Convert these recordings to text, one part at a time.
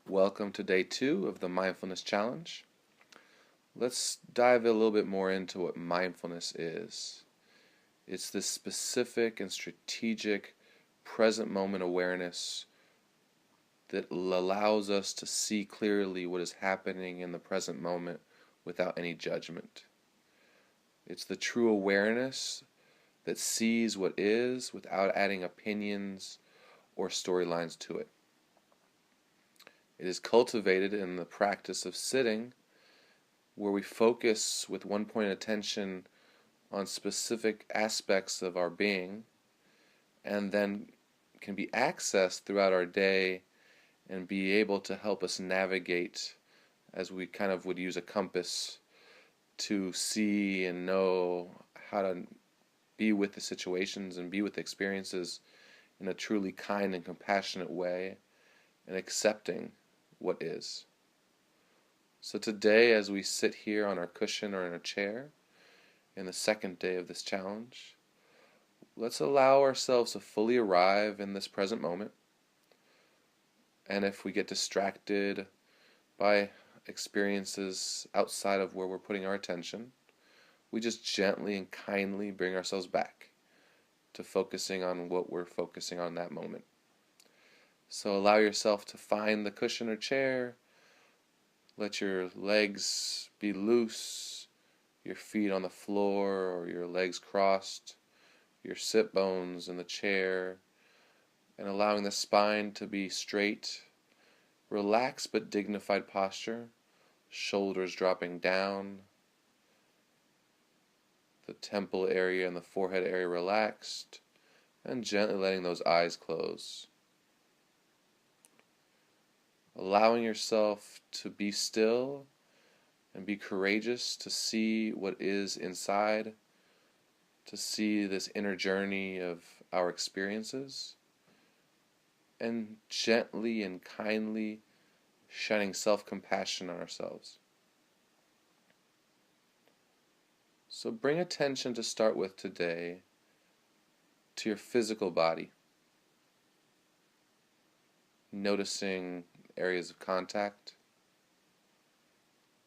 Welcome to day 2 of the Mindfulness Challenge. Let's dive a little bit more into what mindfulness is. It's this specific and strategic present moment awareness that allows us to see clearly what is happening in the present moment without any judgment. It's the true awareness that sees what is without adding opinions or storylines to it. It is cultivated in the practice of sitting, where we focus with one point of attention on specific aspects of our being, and then can be accessed throughout our day and be able to help us navigate as we kind of would use a compass to see and know how to be with the situations and be with the experiences in a truly kind and compassionate way, and accepting what is. So today, as we sit here on our cushion or in a chair, in the second day of this challenge, let's allow ourselves to fully arrive in this present moment. And if we get distracted by experiences outside of where we're putting our attention, we just gently and kindly bring ourselves back to focusing on what we're focusing on in that moment. So allow yourself to find the cushion or chair. Let your legs be loose, your feet on the floor or your legs crossed, your sit bones in the chair, and allowing the spine to be straight, relaxed but dignified posture, shoulders dropping down, the temple area and the forehead area relaxed, and gently letting those eyes close. Allowing yourself to be still and be courageous to see what is inside, to see this inner journey of our experiences, and gently and kindly shining self-compassion on ourselves. So bring attention to start with today to your physical body, noticing areas of contact,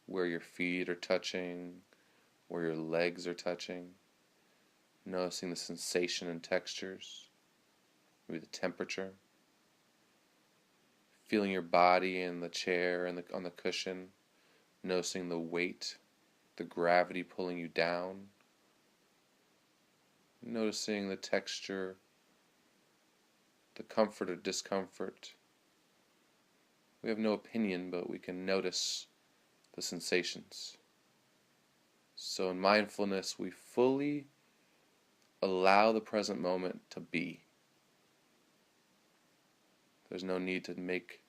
where your feet are touching, where your legs are touching, noticing the sensation and textures, maybe the temperature, feeling your body in the chair and on the cushion, noticing the weight, the gravity pulling you down, noticing the texture, the comfort or discomfort. We have no opinion, but we can notice the sensations. So in mindfulness, we fully allow the present moment to be. There's no need to make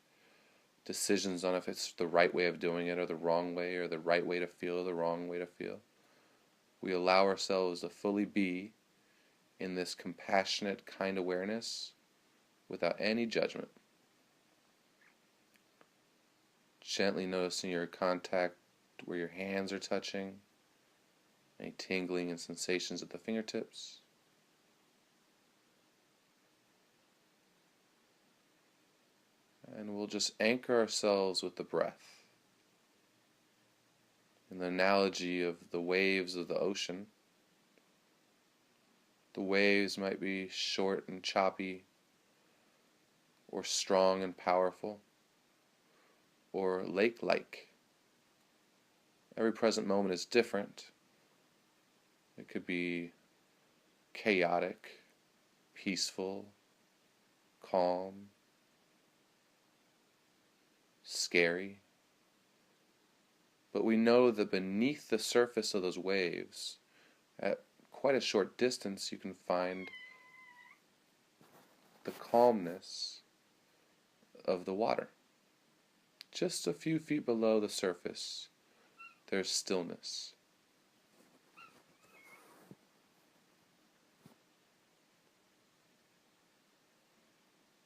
decisions on if it's the right way of doing it or the wrong way, or the right way to feel or the wrong way to feel. We allow ourselves to fully be in this compassionate, kind awareness without any judgment. Gently noticing your contact where your hands are touching, any tingling and sensations at the fingertips. And we'll just anchor ourselves with the breath. In the analogy of the waves of the ocean, the waves might be short and choppy, or strong and powerful, or lake-like. Every present moment is different. It could be chaotic, peaceful, calm, scary. But we know that beneath the surface of those waves, at quite a short distance, you can find the calmness of the water. Just a few feet below the surface, there's stillness.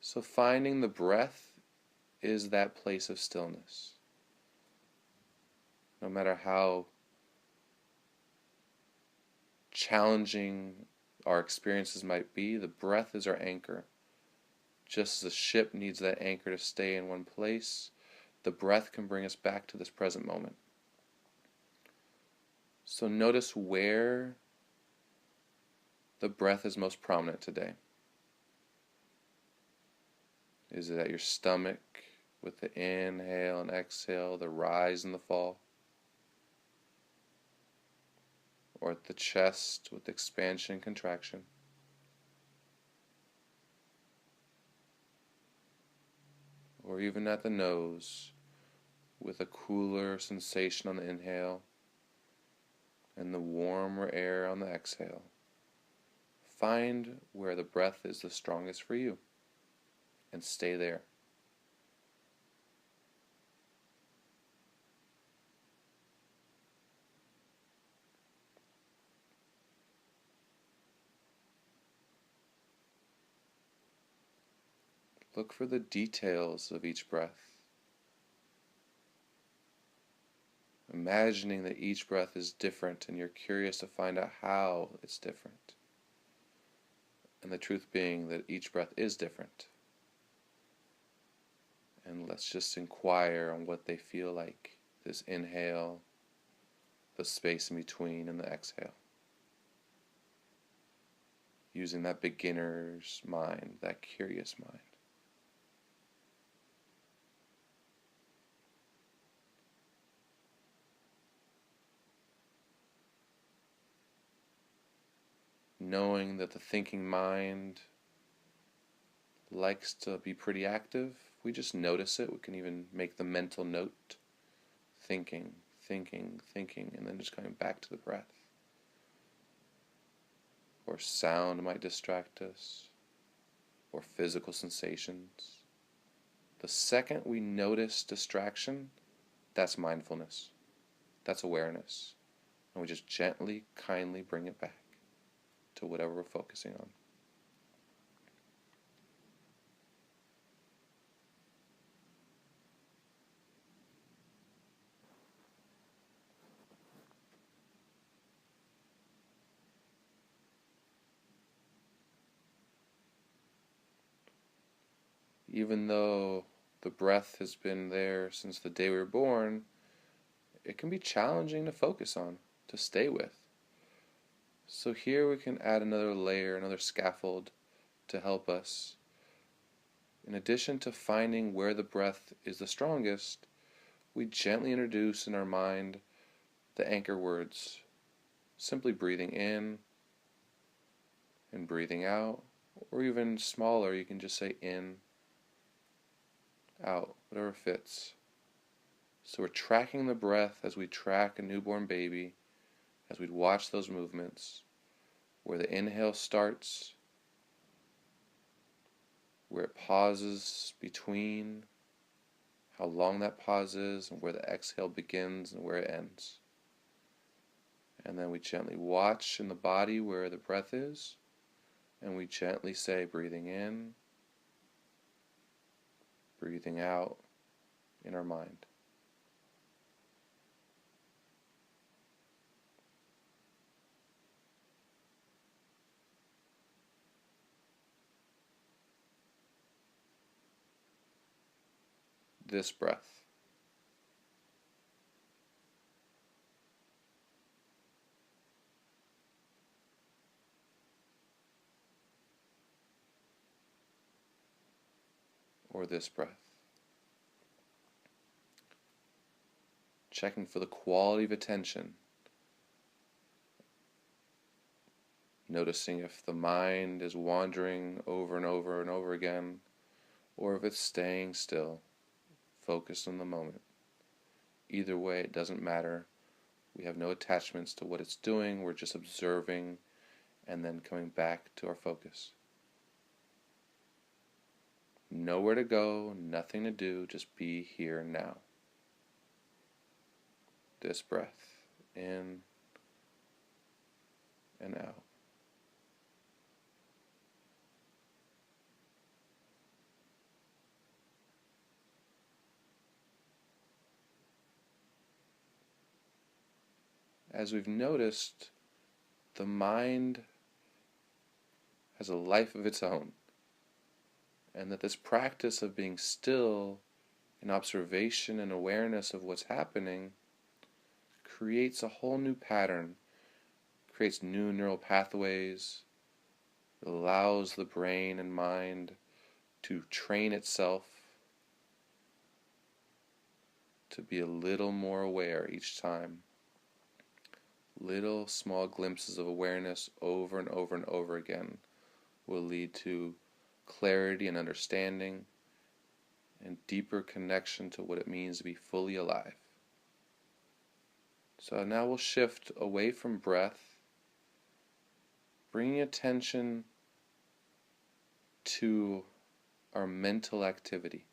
So finding the breath is that place of stillness. No matter how challenging our experiences might be, the breath is our anchor. Just as a ship needs that anchor to stay in one place, the breath can bring us back to this present moment. So notice where the breath is most prominent today. Is it at your stomach with the inhale and exhale, the rise and the fall? Or at the chest with expansion and contraction? Or even at the nose with a cooler sensation on the inhale and the warmer air on the exhale? Find where the breath is the strongest for you and stay there. Look for the details of each breath, imagining that each breath is different and you're curious to find out how it's different. And the truth being that each breath is different. And let's just inquire on what they feel like, this inhale, the space in between, and the exhale. Using that beginner's mind, that curious mind. Knowing that the thinking mind likes to be pretty active, we just notice it. We can even make the mental note, thinking, thinking, thinking, and then just coming back to the breath. Or sound might distract us, or physical sensations. The second we notice distraction, that's mindfulness. That's awareness. And we just gently, kindly bring it back to whatever we're focusing on. Even though the breath has been there since the day we were born, it can be challenging to focus on, to stay with. So here we can add another layer, another scaffold to help us. In addition to finding where the breath is the strongest, we gently introduce in our mind the anchor words, simply breathing in and breathing out, or even smaller, you can just say in, out, whatever fits. So we're tracking the breath as we track a newborn baby, as we'd watch those movements, where the inhale starts, where it pauses between, how long that pause is, and where the exhale begins and where it ends. And then we gently watch in the body where the breath is, and we gently say, breathing in, breathing out in our mind. This breath. Or this breath. Checking for the quality of attention. Noticing if the mind is wandering over and over and over again, or if it's staying still, focused on the moment. Either way, it doesn't matter. We have no attachments to what it's doing. We're just observing and then coming back to our focus. Nowhere to go, nothing to do, just be here now. This breath, in and out. As we've noticed, the mind has a life of its own, and that this practice of being still and observation and awareness of what's happening creates a whole new pattern, creates new neural pathways, allows the brain and mind to train itself to be a little more aware each time. Little small glimpses of awareness over and over and over again will lead to clarity and understanding and deeper connection to what it means to be fully alive. So now we'll shift away from breath, bringing attention to our mental activity.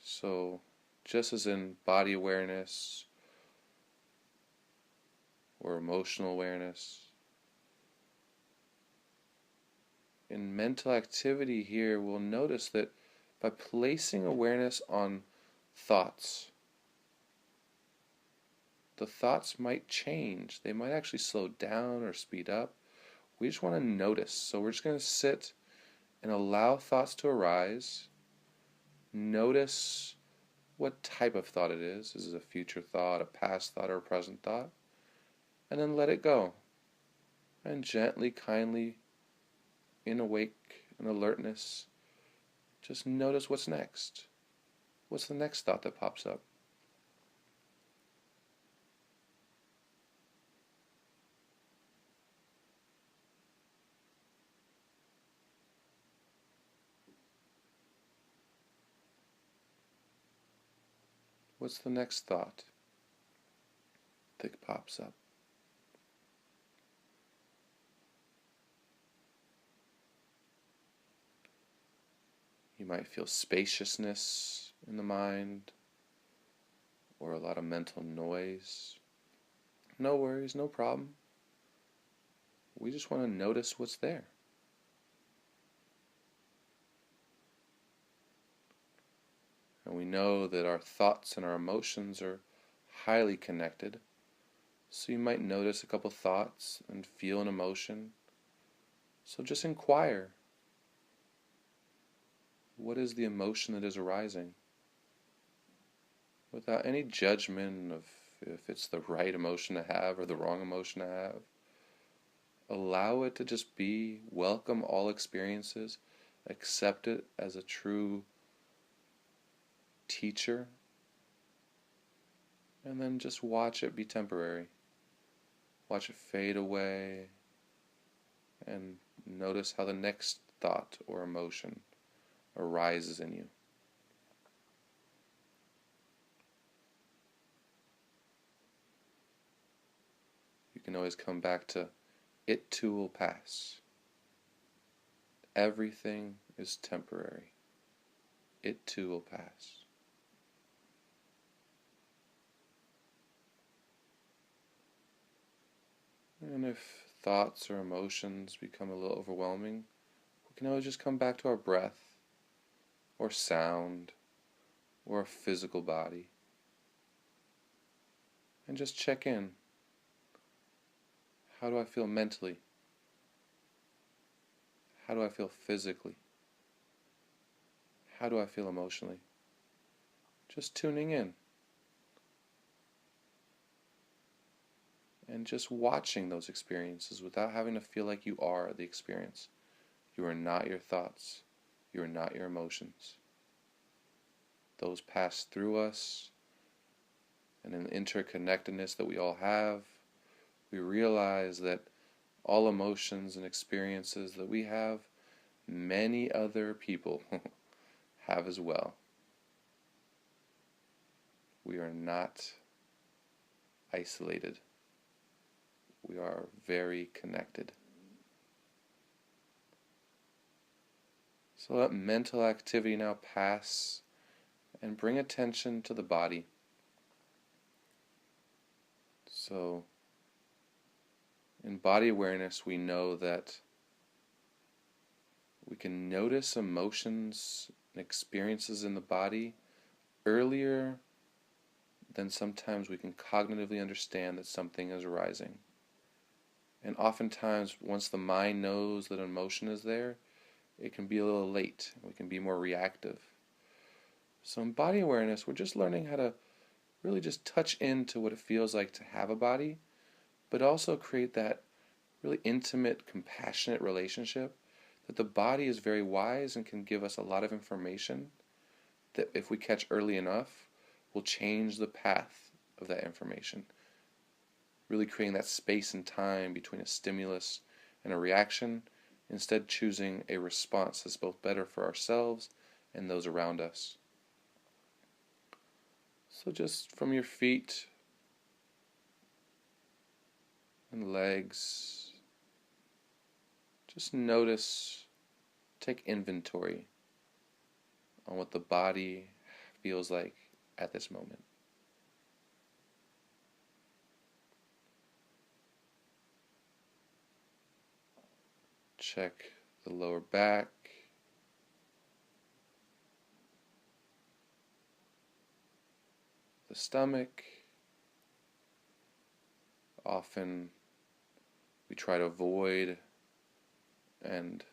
So just as in body awareness or emotional awareness, in mental activity here we'll notice that by placing awareness on thoughts, the thoughts might change. They might actually slow down or speed up. We just want to notice. So we're just going to sit and allow thoughts to arise. Notice what type of thought it is. Is it a future thought, a past thought, or a present thought? And then let it go. And gently, kindly, in awake and alertness, just notice what's next. What's the next thought that pops up? What's the next thought that pops up? You might feel spaciousness in the mind or a lot of mental noise. No worries, no problem. We just want to notice what's there. And we know that our thoughts and our emotions are highly connected. So you might notice a couple thoughts and feel an emotion. So just inquire. What is the emotion that is arising? Without any judgment of if it's the right emotion to have or the wrong emotion to have. Allow it to just be. Welcome all experiences. Accept it as a true teacher. And then just watch it be temporary. Watch it fade away. And notice how the next thought or emotion arises in you. You can always come back to it too will pass. Everything is temporary. It too will pass. And if thoughts or emotions become a little overwhelming, we can always just come back to our breath, or sound, or a physical body, and just check in. How do I feel mentally? How do I feel physically? How do I feel emotionally? Just tuning in. And just watching those experiences without having to feel like you are the experience. You are not your thoughts. You are not your emotions. Those pass through us, and in the interconnectedness that we all have, we realize that all emotions and experiences that we have, many other people have as well. We are not isolated. We are very connected. So let mental activity now pass and bring attention to the body. So in body awareness, we know that we can notice emotions and experiences in the body earlier than sometimes we can cognitively understand that something is arising. And oftentimes, once the mind knows that an emotion is there, it can be a little late. We can be more reactive. So in body awareness, we're just learning how to really just touch into what it feels like to have a body, but also create that really intimate, compassionate relationship that the body is very wise and can give us a lot of information that if we catch early enough will change the path of that information, really creating that space and time between a stimulus and a reaction, instead choosing a response that's both better for ourselves and those around us. So just from your feet and legs, just notice, take inventory on what the body feels like at this moment. Check the lower back, the stomach. Often we try to avoid and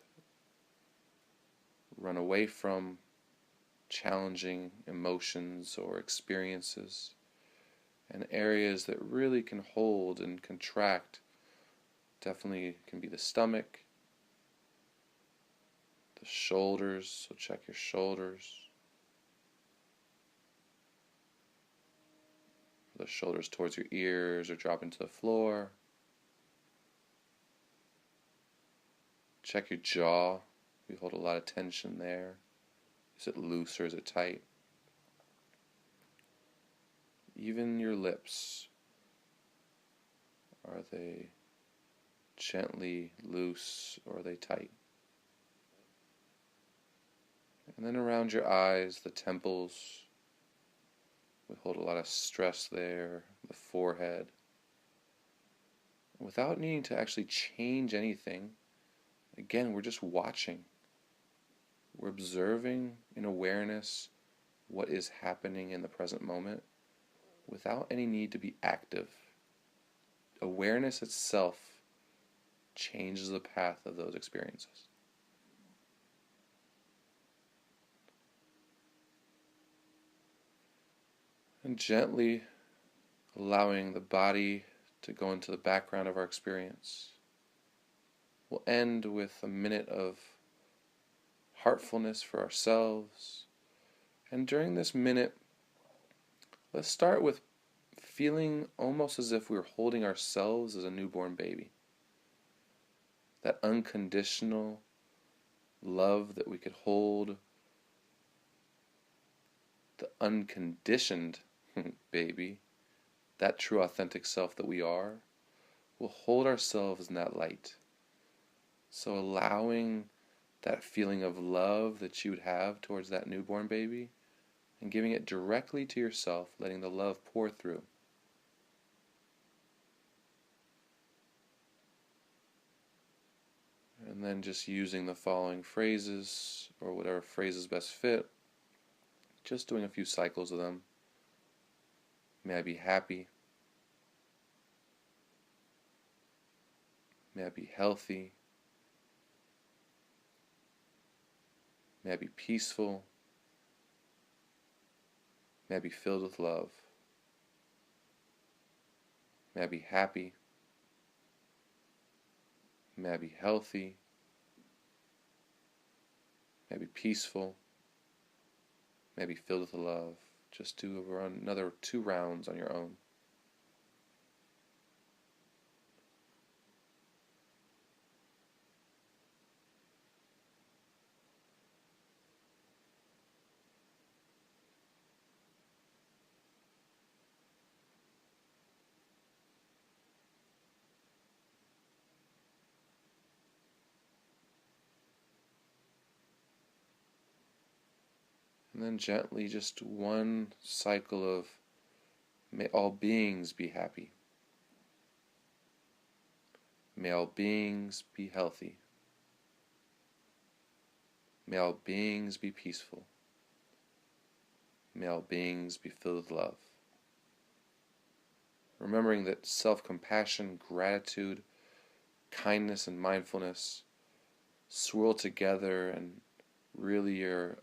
run away from challenging emotions or experiences, and areas that really can hold and contract definitely can be the stomach, the shoulders, so check your shoulders, the shoulders towards your ears or drop into the floor. Check your jaw. We hold a lot of tension there. Is it loose or is it tight? Even your lips. Are they gently loose or are they tight? And then around your eyes, the temples. We hold a lot of stress there, the forehead. Without needing to actually change anything, again, we're just watching. We're observing in awareness what is happening in the present moment without any need to be active. Awareness itself changes the path of those experiences. And gently allowing the body to go into the background of our experience. We'll end with a minute of heartfulness for ourselves. And during this minute, let's start with feeling almost as if we were holding ourselves as a newborn baby. That unconditional love that we could hold, the unconditioned baby, that true authentic self that we are, we'll hold ourselves in that light. So allowing that feeling of love that you would have towards that newborn baby and giving it directly to yourself, letting the love pour through. And then just using the following phrases or whatever phrases best fit, just doing a few cycles of them. May I be happy. May I be healthy. May I be peaceful. May I be filled with love. May I be happy. May I be healthy. May I be peaceful. May I be filled with love. Just do another 2 rounds on your own. And then gently, just one cycle of may all beings be happy. May all beings be healthy. May all beings be peaceful. May all beings be filled with love. Remembering that self-compassion, gratitude, kindness, and mindfulness swirl together and really you're